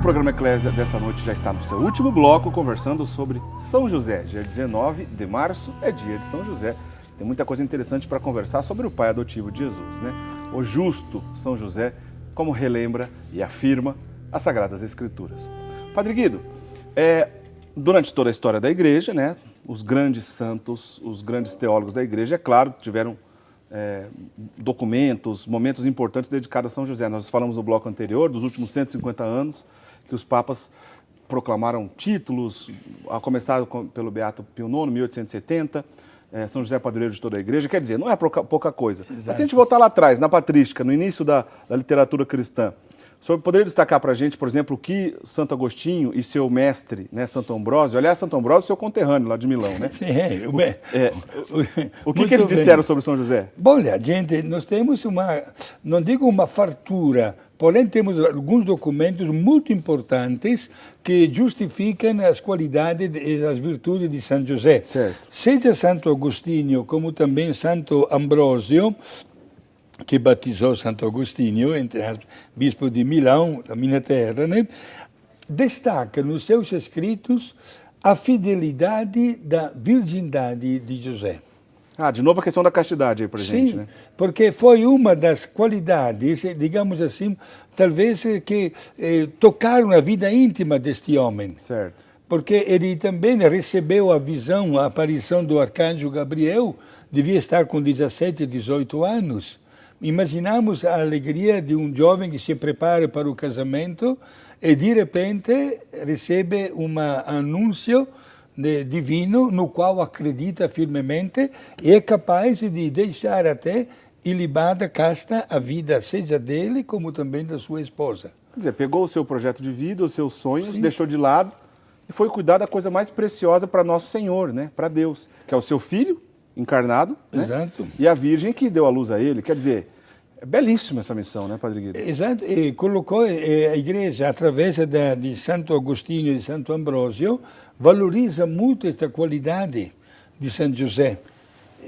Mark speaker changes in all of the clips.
Speaker 1: programa Eclésia dessa noite já está no seu último bloco, conversando sobre São José. Dia 19 de março é dia de São José. Tem muita coisa interessante para conversar sobre o pai adotivo de Jesus, né? O justo São José, como relembra e afirma as Sagradas Escrituras. Padre Guido, durante toda a história da Igreja, né, os grandes santos, os grandes teólogos da Igreja, é claro, tiveram documentos, momentos importantes dedicados a São José. Nós falamos no bloco anterior, dos últimos 150 anos, que os papas proclamaram títulos, a começar pelo Beato Pio IX, 1870, São José padroeiro de toda a Igreja. Quer dizer, não é pouca coisa. Mas se a gente voltar lá atrás, na patrística, no início da literatura cristã, o senhor poderia destacar para a gente, por exemplo, o que Santo Agostinho e seu mestre, né, Santo Ambrósio, aliás, Santo Ambrósio é seu conterrâneo lá de Milão, né? O que eles disseram sobre São José?
Speaker 2: Bom, gente, nós temos não digo uma fartura, porém temos alguns documentos muito importantes que justificam as qualidades e as virtudes de São José.
Speaker 1: Certo.
Speaker 2: Seja Santo Agostinho, como também Santo Ambrósio, que batizou Santo Agostinho, bispo de Milão, da minha terra, né? Destaca nos seus escritos a fidelidade da virgindade de José.
Speaker 1: De novo a questão da castidade aí para a gente, né?
Speaker 2: Porque foi uma das qualidades, digamos assim, talvez que tocaram a vida íntima deste homem.
Speaker 1: Certo.
Speaker 2: Porque ele também recebeu a visão, a aparição do arcanjo Gabriel, devia estar com 17, 18 anos. Imaginamos a alegria de um jovem que se prepara para o casamento e de repente recebe um anúncio divino no qual acredita firmemente e é capaz de deixar até ilibada, casta, a vida seja dele como também da sua esposa.
Speaker 1: Quer dizer, pegou o seu projeto de vida, os seus sonhos, deixou de lado e foi cuidar da coisa mais preciosa para nosso Senhor, né? Para Deus, que é o seu Filho encarnado, né?
Speaker 2: Exato.
Speaker 1: E a Virgem que deu a luz a ele. Quer dizer, é belíssima essa missão, né, Padre Guido?
Speaker 2: Exato, e colocou a Igreja, através de Santo Agostinho e de Santo Ambrósio, valoriza muito esta qualidade de São José,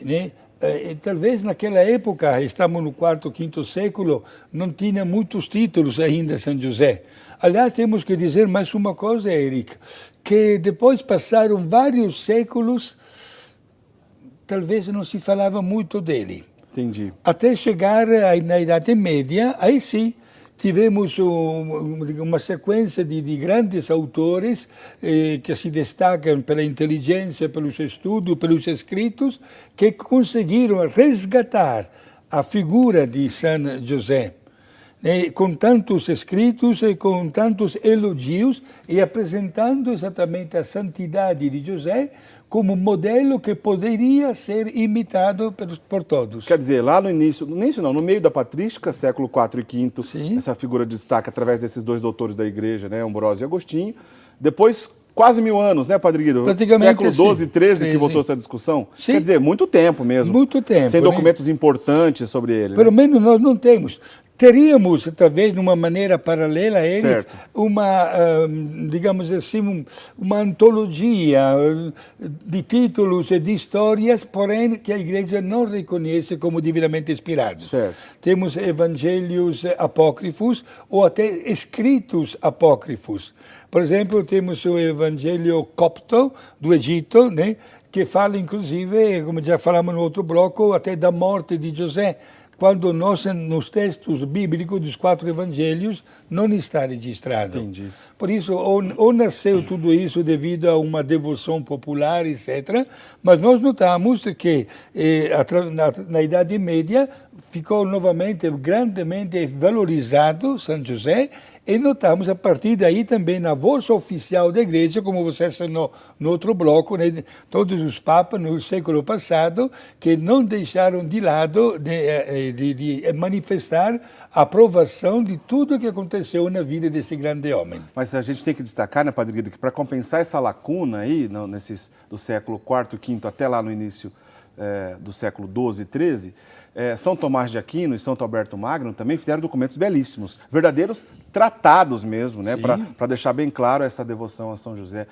Speaker 2: né? E talvez naquela época, estamos no quarto, quinto século, não tinha muitos títulos ainda São José. Aliás, temos que dizer mais uma coisa, Eric, que depois passaram vários séculos, talvez não se falava muito dele.
Speaker 1: Entendi.
Speaker 2: Até chegar na Idade Média, aí sim, tivemos uma sequência de grandes autores que se destacam pela inteligência, pelos estudos, pelos escritos, que conseguiram resgatar a figura de São José, com tantos escritos e com tantos elogios, e apresentando exatamente a santidade de José como modelo que poderia ser imitado por todos.
Speaker 1: Quer dizer, lá no meio da patrística, século IV e V,
Speaker 2: Sim.
Speaker 1: essa figura destaca através desses dois doutores da Igreja, né, Ambrósio e Agostinho. Depois, quase 1000 anos, né, Padre Guido?
Speaker 2: Praticamente
Speaker 1: século XII e XIII que voltou essa discussão.
Speaker 2: Sim.
Speaker 1: Quer dizer, muito tempo mesmo.
Speaker 2: Muito tempo.
Speaker 1: Sem documentos importantes sobre ele.
Speaker 2: Pelo menos nós não temos. Teríamos, talvez, de uma maneira paralela a ele,
Speaker 1: Certo.
Speaker 2: digamos assim, uma antologia de títulos e de histórias, porém que a Igreja não reconhece como divinamente inspirados.
Speaker 1: Certo.
Speaker 2: Temos evangelhos apócrifos ou até escritos apócrifos. Por exemplo, temos o Evangelho copto do Egito, né, que fala, inclusive, como já falamos no outro bloco, até da morte de José, quando nos textos bíblicos dos 4 evangelhos não está registrado.
Speaker 1: Entendi.
Speaker 2: Por isso, ou nasceu tudo isso devido a uma devoção popular, etc., mas nós notamos que na Idade Média ficou novamente grandemente valorizado São José, e notamos a partir daí também na voz oficial da Igreja, como você assinou no outro bloco, né, todos os papas no século passado, que não deixaram de lado de manifestar a aprovação de tudo que aconteceu na vida desse grande homem.
Speaker 1: Mas a gente tem que destacar, né, Padre Guido, que para compensar essa lacuna aí, do século IV e V até lá no início do século XII e XIII, São Tomás de Aquino e São Alberto Magno também fizeram documentos belíssimos, verdadeiros tratados mesmo, né, para deixar bem claro essa devoção a São José.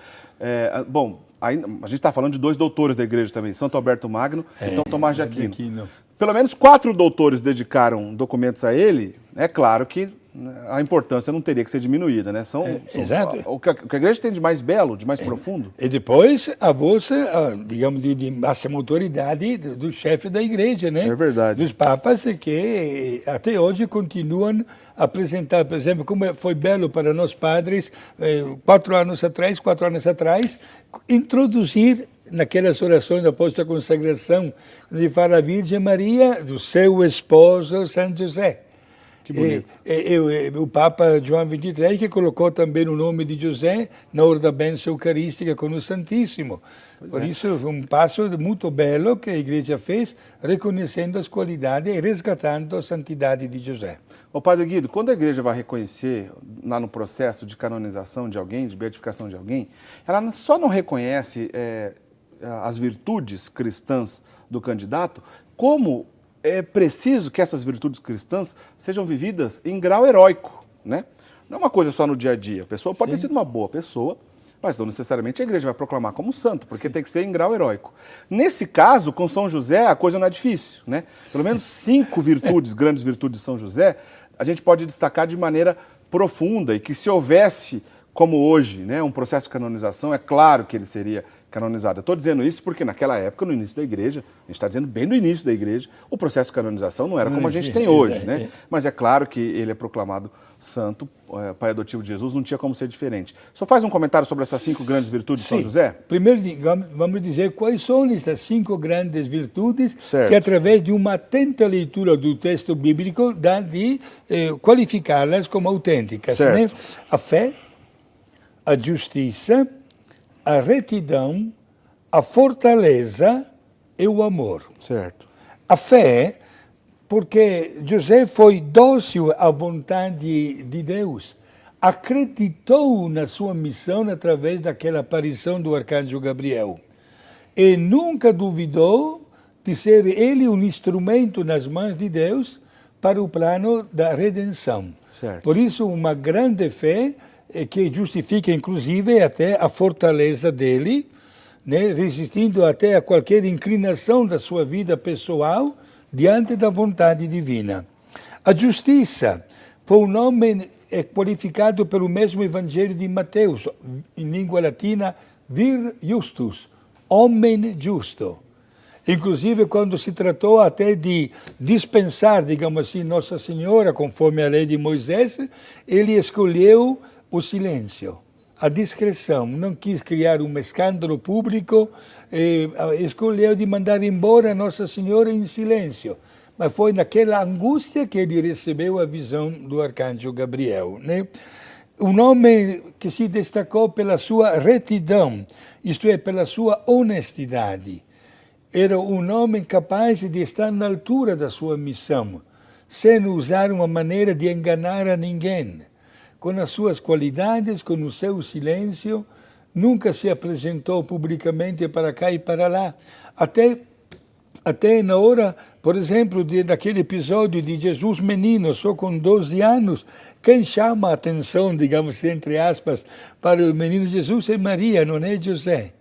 Speaker 1: Bom, aí, a gente está falando de 2 doutores da Igreja também, São Alberto Magno e São Tomás de Aquino. Pelo menos 4 doutores dedicaram documentos a ele. É claro que a importância não teria que ser diminuída, né?
Speaker 2: Exato.
Speaker 1: O que a igreja tem de mais belo, de mais profundo.
Speaker 2: E depois a voz, digamos, de máxima autoridade do chefe da igreja, né?
Speaker 1: É verdade.
Speaker 2: Dos papas que até hoje continuam a apresentar, por exemplo, como foi belo para nós padres, 4 anos atrás, introduzir naquelas orações após a consagração, de fala a Virgem Maria do seu esposo São José.
Speaker 1: Que bonito.
Speaker 2: O Papa João XXIII que colocou também o nome de José na hora da bênção eucarística com o Santíssimo. Por isso, um passo muito belo que a Igreja fez, reconhecendo as qualidades e resgatando a santidade de José.
Speaker 1: Ô Padre Guido, quando a igreja vai reconhecer, lá no processo de canonização de alguém, de beatificação de alguém, ela só não reconhece as virtudes cristãs do candidato, como é preciso que essas virtudes cristãs sejam vividas em grau heróico, né? Não é uma coisa só no dia a dia. A pessoa pode ter sido uma boa pessoa, mas não necessariamente a igreja vai proclamar como santo, porque tem que ser em grau heróico. Nesse caso, com São José, a coisa não é difícil, né? Pelo menos 5 virtudes, grandes virtudes de São José, a gente pode destacar de maneira profunda, e que se houvesse, como hoje, né, um processo de canonização, é claro que ele seria canonizado. Eu estou dizendo isso porque naquela época, no início da igreja, a gente está dizendo bem no início da igreja, o processo de canonização não era como a gente tem hoje, né? Mas é claro que ele é proclamado santo, pai adotivo de Jesus, não tinha como ser diferente. Só faz um comentário sobre essas 5 grandes virtudes de São José?
Speaker 2: Primeiro, vamos dizer quais são essas 5 grandes virtudes
Speaker 1: certo.
Speaker 2: Que, através de uma atenta leitura do texto bíblico, dá de qualificá-las como autênticas. Né? A fé, a justiça, a retidão, a fortaleza e o amor.
Speaker 1: Certo.
Speaker 2: A fé, porque José foi dócil à vontade de Deus, acreditou na sua missão através daquela aparição do arcanjo Gabriel e nunca duvidou de ser ele um instrumento nas mãos de Deus para o plano da redenção.
Speaker 1: Certo.
Speaker 2: Por isso, uma grande fé que justifica, inclusive, até a fortaleza dele, né, resistindo até a qualquer inclinação da sua vida pessoal diante da vontade divina. A justiça foi um nome qualificado pelo mesmo Evangelho de Mateus, em língua latina, vir justus, homem justo. Inclusive, quando se tratou até de dispensar, digamos assim, Nossa Senhora, conforme a lei de Moisés, ele escolheu o silêncio, a discrição, não quis criar um escândalo público, escolheu de mandar embora Nossa Senhora em silêncio. Mas foi naquela angústia que ele recebeu a visão do arcanjo Gabriel. Né? Um homem que se destacou pela sua retidão, isto é, pela sua honestidade. Era um homem capaz de estar na altura da sua missão, sem usar uma maneira de enganar a ninguém. Com as suas qualidades, com o seu silêncio, nunca se apresentou publicamente para cá e para lá. Até na hora, por exemplo, daquele episódio de Jesus menino, só com 12 anos, quem chama a atenção, digamos, entre aspas, para o menino Jesus é Maria, não é José.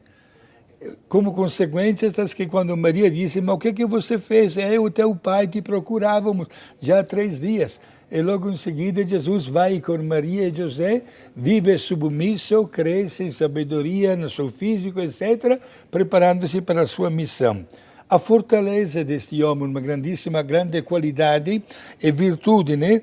Speaker 2: Como consequência, que quando Maria disse, mas o que você fez? Eu e teu pai te procurávamos já há 3 dias. E logo em seguida Jesus vai com Maria e José, vive submisso, cresce em sabedoria no seu físico, etc., preparando-se para a sua missão. A fortaleza deste homem, uma grande qualidade e virtude, né,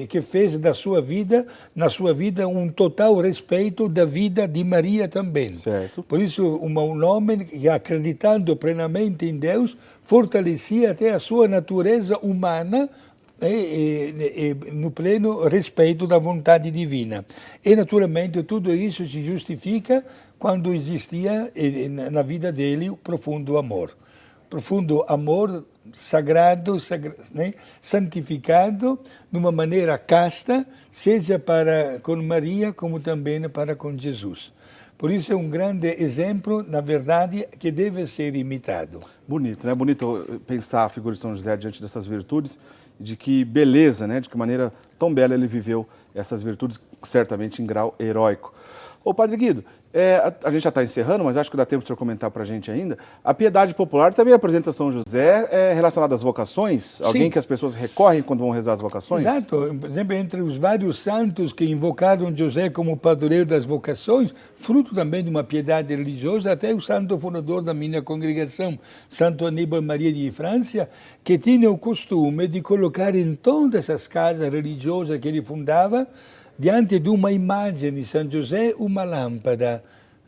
Speaker 2: que fez na sua vida, um total respeito da vida de Maria também.
Speaker 1: Certo.
Speaker 2: Por isso, um homem que, acreditando plenamente em Deus, fortalecia até a sua natureza humana, no pleno respeito da vontade divina. E, naturalmente, tudo isso se justifica quando existia na vida dele o profundo amor. Profundo amor sagrado, né, santificado, de uma maneira casta, seja para com Maria, como também para com Jesus. Por isso é um grande exemplo, na verdade, que deve ser imitado.
Speaker 1: Bonito, né? Bonito pensar a figura de São José diante dessas virtudes, de que beleza, né? De que maneira tão bela ele viveu essas virtudes, certamente em grau heróico. Ô, Padre Guido, a gente já está encerrando, mas acho que dá tempo de o senhor comentar para a gente ainda. A piedade popular também apresenta São José relacionada às vocações? Alguém que as pessoas recorrem quando vão rezar as vocações?
Speaker 2: Exato. Por exemplo, entre os vários santos que invocaram José como padroeiro das vocações, fruto também de uma piedade religiosa, até o santo fundador da minha congregação, Santo Aníbal Maria de França, que tinha o costume de colocar em todas as casas religiosas que ele fundava, diante de uma imagem de São José, uma lâmpada,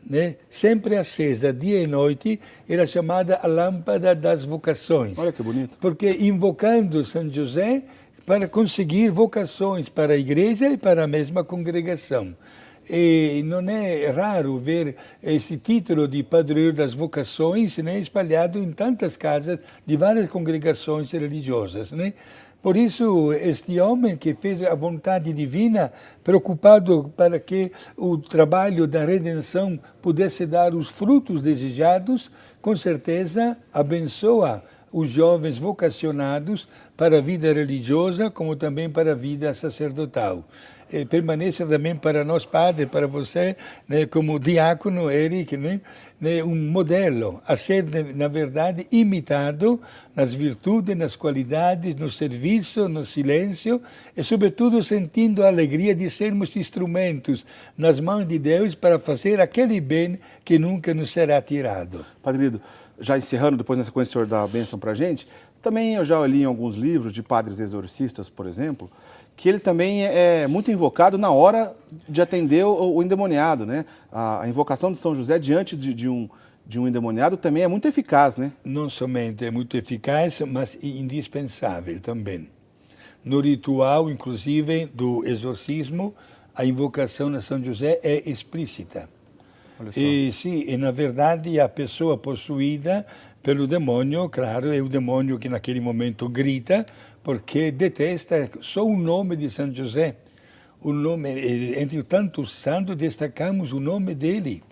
Speaker 2: né? Sempre acesa, dia e noite, era chamada a lâmpada das vocações.
Speaker 1: Olha que bonito.
Speaker 2: Porque invocando São José para conseguir vocações para a igreja e para a mesma congregação. E não é raro ver esse título de padroeiro das vocações, né, espalhado em tantas casas de várias congregações religiosas, né? Por isso, este homem que fez a vontade divina, preocupado para que o trabalho da redenção pudesse dar os frutos desejados, com certeza abençoa os jovens vocacionados para a vida religiosa, como também para a vida sacerdotal. Permaneça também para nós, padre, para você, né, como diácono, Eric, né, um modelo a ser, na verdade, imitado nas virtudes, nas qualidades, no serviço, no silêncio e, sobretudo, sentindo a alegria de sermos instrumentos nas mãos de Deus para fazer aquele bem que nunca nos será tirado.
Speaker 1: Padre Guido, já encerrando, depois na sequência o senhor dá a bênção para a gente, também eu já li em alguns livros de padres exorcistas, por exemplo, que ele também é muito invocado na hora de atender o endemoniado, né? A invocação de São José diante de um endemoniado também é muito eficaz, né?
Speaker 2: Não somente é muito eficaz, mas indispensável também. No ritual, inclusive, do exorcismo, a invocação a São José é explícita. E sim, e na verdade a pessoa possuída pelo demônio, claro, é o demônio que naquele momento grita, porque detesta só o nome de São José. O nome, entre tantos santos, destacamos o nome dele.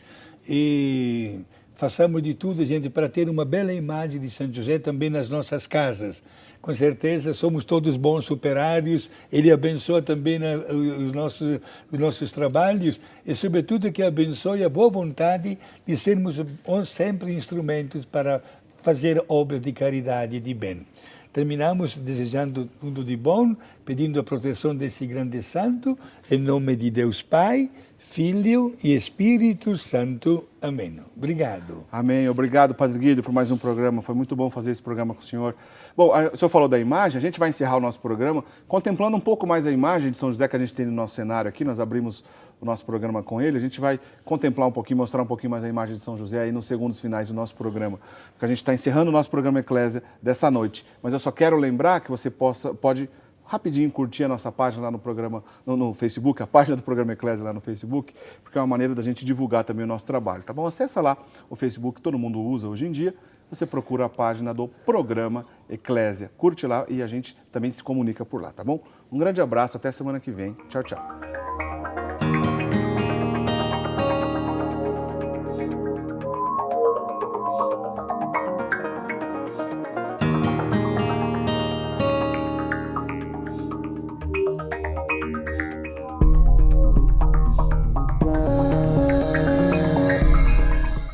Speaker 2: E façamos de tudo, gente, para ter uma bela imagem de São José também nas nossas casas. Com certeza somos todos bons operários, ele abençoa também os nossos trabalhos e, sobretudo, que abençoe a boa vontade de sermos sempre instrumentos para fazer obras de caridade e de bem. Terminamos desejando tudo de bom, pedindo a proteção desse grande santo, em nome de Deus Pai, Filho e Espírito Santo. Amém. Obrigado.
Speaker 1: Amém. Obrigado, Padre Guido, por mais um programa. Foi muito bom fazer esse programa com o senhor. Bom, o senhor falou da imagem, a gente vai encerrar o nosso programa contemplando um pouco mais a imagem de São José que a gente tem no nosso cenário aqui. Nós abrimos o nosso programa com ele. A gente vai contemplar um pouquinho, mostrar um pouquinho mais a imagem de São José aí nos segundos finais do nosso programa. Porque a gente está encerrando o nosso programa Eclésia dessa noite. Mas eu só quero lembrar que você pode rapidinho curtir a nossa página lá no programa, no Facebook, a página do programa Eclésia lá no Facebook, porque é uma maneira da gente divulgar também o nosso trabalho, tá bom? Acessa lá o Facebook, todo mundo usa hoje em dia, você procura a página do programa Eclésia, curte lá e a gente também se comunica por lá, tá bom? Um grande abraço, até semana que vem. Tchau, tchau.